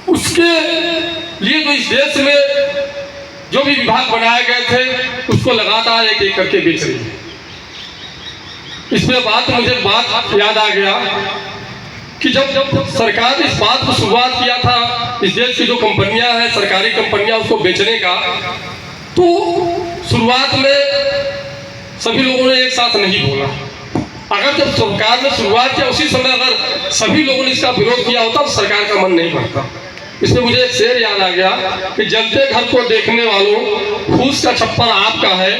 उसके लिए जो इस देश में जो भी विभाग बनाए गए थे उसको लगातार एक एक करके बेच रही है। इसमें मुझे बात याद आ गया कि जब सरकार ने इस बात को शुरुआत किया था, इस देश की जो कंपनियां हैं, सरकारी कंपनियां, उसको बेचने का, तो शुरुआत में सभी लोगों ने एक साथ नहीं बोला। अगर जब सरकार ने शुरुआत किया उसी समय अगर सभी लोगों ने इसका विरोध किया होता तो सरकार का मन नहीं भरता। इसमें मुझे एक शेर याद आ गया कि जलते घर को देखने वालों, फूस का छप्पर आपका है,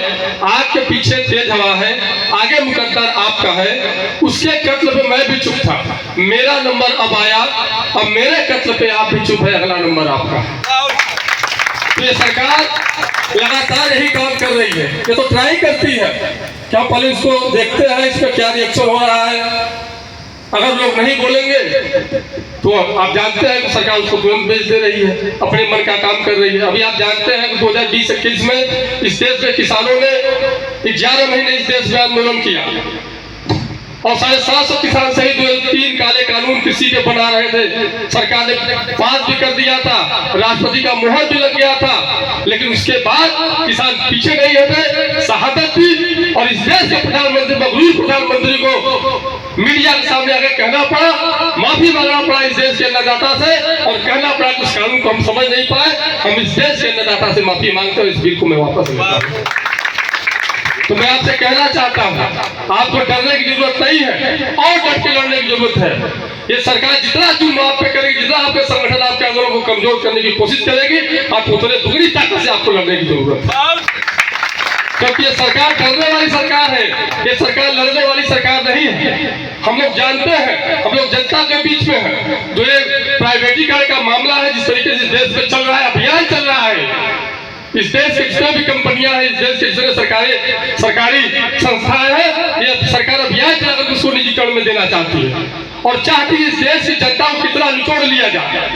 आग के पीछे तेज हवा है, आगे मुकद्दर आपका है, उसके कत्ल पे मैं भी चुप था, मेरा नंबर अब आया, अब मेरे कत्ल पे आप भी चुप है, अगला नंबर आपका है। तो ये सरकार लगातार यही काम कर रही है, ये तो ट्राई करती है। क्या पहले इसको देखते हैं इसमें क्या रिएक्शन हो रहा है। अगर लोग नहीं बोलेंगे तो आप जानते हैं कि सरकार उसको तुरंत बेच दे रही है, अपने मन का काम कर रही है। अभी आप जानते हैं कि 2020-21 में इस देश में किसानों ने 11 महीने इस देश में आंदोलन किया और 750 किसान शहीद हुए। 3 काले कानून कृषि के बना रहे थे, सरकार ने पास भी कर दिया था, राष्ट्रपति का मुहर भी लग गया था, लेकिन उसके बाद किसान पीछे नहीं हटे, शहादत दी और इस देश के प्रधानमंत्री, मगरूर प्रधानमंत्री को मीडिया के सामने आकर कहना पड़ा, माफी मांगना पड़ा इस देश के अन्नदाता से और कहना पड़ा कि उस कानून को हम समझ नहीं पाए, हम इस देश के अन्नदाता से माफी मांगते हैं, इस बिल को मैं वापस लेता हूं। तो मैं आपसे कहना चाहता हूं, आपको डरने की जरूरत नहीं है और डट के लड़ने की जरूरत है। ये सरकार जितना जुल्म आप पे करेगी, जितना आपके संगठन आपके आंदोलन को कमजोर करने की कोशिश करेगी, आप उतने दुगनी ताकत से आपको लड़ने की जरूरत है। क्योंकि ये सरकार डरने वाली सरकार है, ये सरकार लड़ने वाली सरकार नहीं है। हम लोग जानते हैं, हम लोग जनता के बीच में है। जो ये प्राइवेटीकरण का मामला है, जिस तरीके से देश में चल रहा है, अभियान चल रहा है, इस देश के जितने भी कंपनियां हैं, इस देश के जितने सरकारी संस्थाएं हैं, ये सरकार अभियान चलाकर उसको निजीकरण में देना चाहती है और चाहती है इस देश की जनता को कितना निचोड़ लिया जाए।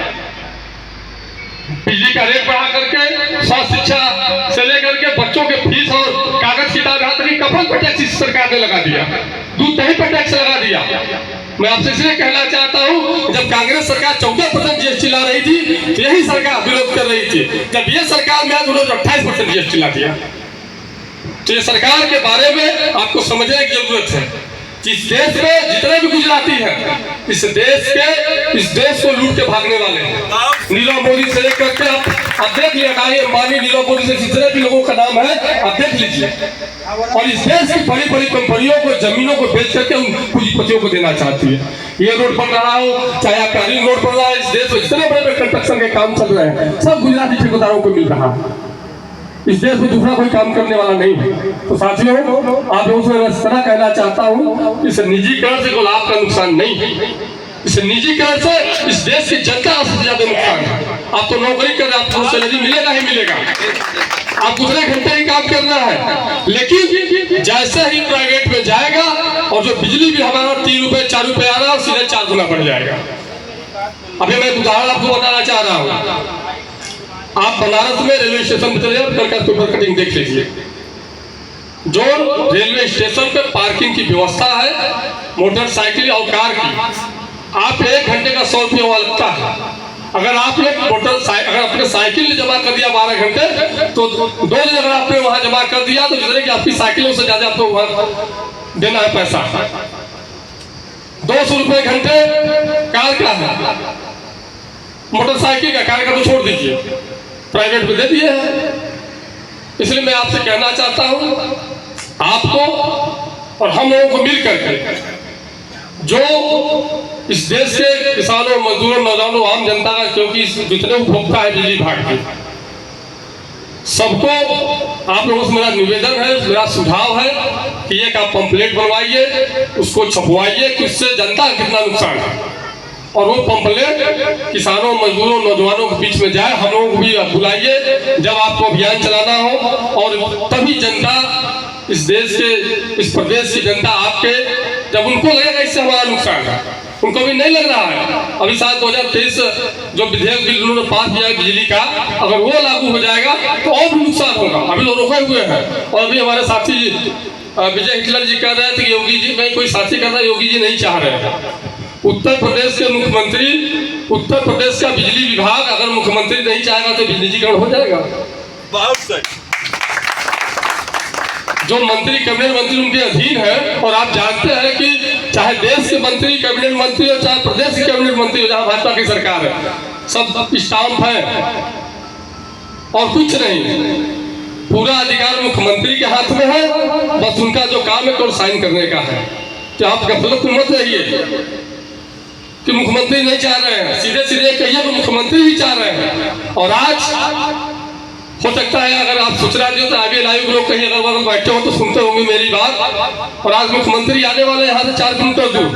बिजली का रेट बढ़ा करके, स्वास्थ्य शिक्षा से लेकर के बच्चों के फीस और कागज किताब, यहाँ तक कि कफन पर टैक्स इस सरकार ने लगा दिया, दूध दही पर टैक्स लगा दिया। मैं आपसे इसलिए कहना चाहता हूं, जब कांग्रेस सरकार 14% जीएसटी ला रही थी तो यही सरकार विरोध कर रही थी। जब ये सरकार में उन्होंने 28% जीएसटी ला दिया। तो ये सरकार के बारे में आपको समझने की जरूरत है। इस देश में जितने भी गुजराती हैं, इस देश को लूट के भागने वाले हैं। नीरव मोदी से लेकर के आप देख लीजिए, अंबानी, नीरव मोदी से जितने भी लोगों का नाम है आप देख लीजिए, और इस देश की बड़ी बड़ी कंपनियों को, जमीनों को बेच करके उन पूंजीपतियों को देना चाहती है। ये रोड बन रहा हो, चाहे आपका रिंग रोड बन रहा है, इस देश में जितने बड़े बड़े कंस्ट्रक्शन के काम चल रहे हैं, सब गुजराती ठेकेदारों को मिल रहा है। इस देश में दूसरा कोई काम करने वाला नहीं है। तो साथियों, आप लोगों से इस तरह कहना चाहता हूँ, इस निजीकरण से गुलाब का नुकसान नहीं है, इस निजीकरण से इस देश की जनता का सबसे ज्यादा नुकसान है। आप तो नौकरी कर रहे, आपको सैलरी मिलेगा ही मिलेगा, आप दूसरे घंटे ही काम करना है, लेकिन जैसे ही प्राइवेट में जाएगा और जो बिजली भी हमारा 3 रुपए 4 रुपए आ रहा है, सीधे 4 गुना बढ़ जाएगा। अभी मैं उदाहरण आपको बताना चाह रहा हूँ। आप बनारस में रेलवे स्टेशन पर चले जाओ, कल का पेपर कटिंग देख लीजिए। जो रेलवे स्टेशन पे पार्किंग की व्यवस्था है, मोटरसाइकिल और कार की, आप 1 घंटे का 100 रुपये वहां लगता है। अगर आपने अगर अपने साइकिल जमा कर दिया 12 घंटे, तो 2 दिन अगर आपने वहां जमा कर दिया तो जितने की आपकी साइकिलों से ज्यादा आपको वहां देना है पैसा। 200 रुपये घंटे कार का है, मोटरसाइकिल का, कार का तो छोड़ दीजिए, प्राइवेट में दे दिए हैं। इसलिए मैं आपसे कहना चाहता हूं, आपको और हम लोगों को मिल करके जो इस देश के किसानों, मजदूरों, नौजवानों, आम जनता का, क्योंकि जितने उपभोक्ता है बिजली विभाग के, सबको आप लोगों से मेरा निवेदन है, मेरा सुझाव है कि एक आप पंपलेट बनवाइए, उसको छपवाइए कि उससे जनता का कितना नुकसान है, और वो पंपलेट किसानों, मजदूरों, नौजवानों के बीच में जाए। हम लोग भी बुलाइए जब आपको अभियान चलाना हो, और तभी जनता, इस देश के, इस प्रदेश की जनता आपके, जब उनको लगेगा इससे हमारा नुकसान है, उनको भी नहीं लग रहा है। अभी साल 2023 जो विधेयक बिल उन्होंने पास किया है बिजली का, अगर वो लागू हो जाएगा तो और भी नुकसान होगा। अभी लोग रोके हुए हैं, और अभी हमारे साथी विजय हिटलर जी कह रहे थे कि योगी जी, नहीं कोई साथी कर रहा है, योगी जी नहीं चाह रहे हैं। उत्तर प्रदेश के मुख्यमंत्री, उत्तर प्रदेश का बिजली विभाग अगर मुख्यमंत्री नहीं चाहेगा तो बिजलीकरण हो जाएगा। बहुत सही। जो मंत्री कैबिनेट मंत्री उनके अधीन है, और आप जानते हैं कि चाहे देश के मंत्री कैबिनेट मंत्री हो, चाहे प्रदेश के कैबिनेट मंत्री हो, जहाँ भाजपा की सरकार है, सब स्टाम्प है और कुछ नहीं। पूरा अधिकार मुख्यमंत्री के हाथ में है, बस उनका जो काम है केवल साइन करने का है। तो आप गफलत में मत रहिए कि मुख्यमंत्री नहीं चाह रहे हैं, सीधे सीधे कहिए कि मुख्यमंत्री ही चाह रहे हैं। और आज हो सकता है अगर आप सूचना दियो तो आगे लाइव लोग कहीं अगल बगल बैठे हो तो सुनते होंगे मेरी बात। और आज मुख्यमंत्री आने वाले यहाँ से 4 किलोमीटर दूर,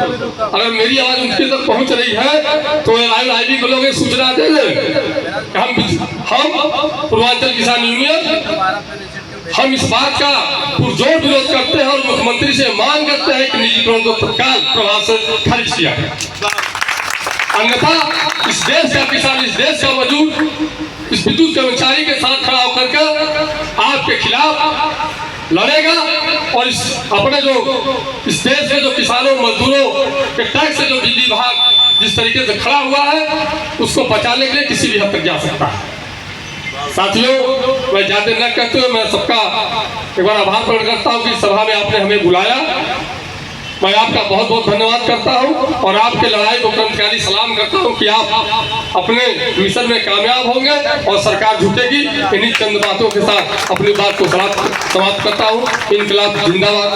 अगर मेरी आवाज उनके तक पहुँच रही है तो लाइव को लोग सूचना दे दें। हम पूर्वांचल किसान यूनियन हम इस बात का पुरजोर विरोध करते हैं और मुख्यमंत्री से मांग करते हैं कि निजीकरण को तत्काल प्रभाव से खारिज किया जाए। अन्यथा इस देश का किसान, इस देश का मजदूर इस विद्युत कर्मचारी के साथ खड़ा होकर के आपके खिलाफ लड़ेगा और इस अपने जो इस देश के जो किसानों मजदूरों के टैक्स से जो बिजली विभाग जिस तरीके से खड़ा हुआ है उसको बचाने के लिए किसी भी हद तक जा सकता है। साथियों, मैं ज्यादा न कहते हुए मैं सबका एक बार आभार प्रकट करता हूँ कि सभा में आपने हमें बुलाया। मैं आपका बहुत बहुत धन्यवाद करता हूं और आपके लड़ाई को क्रांतिकारी सलाम करता हूं कि आप अपने मिशन में कामयाब होंगे और सरकार झुकेगी। इन्हीं चंद बातों के साथ अपनी बात को समाप्त करता हूं। इनकलाब जिंदाबाद।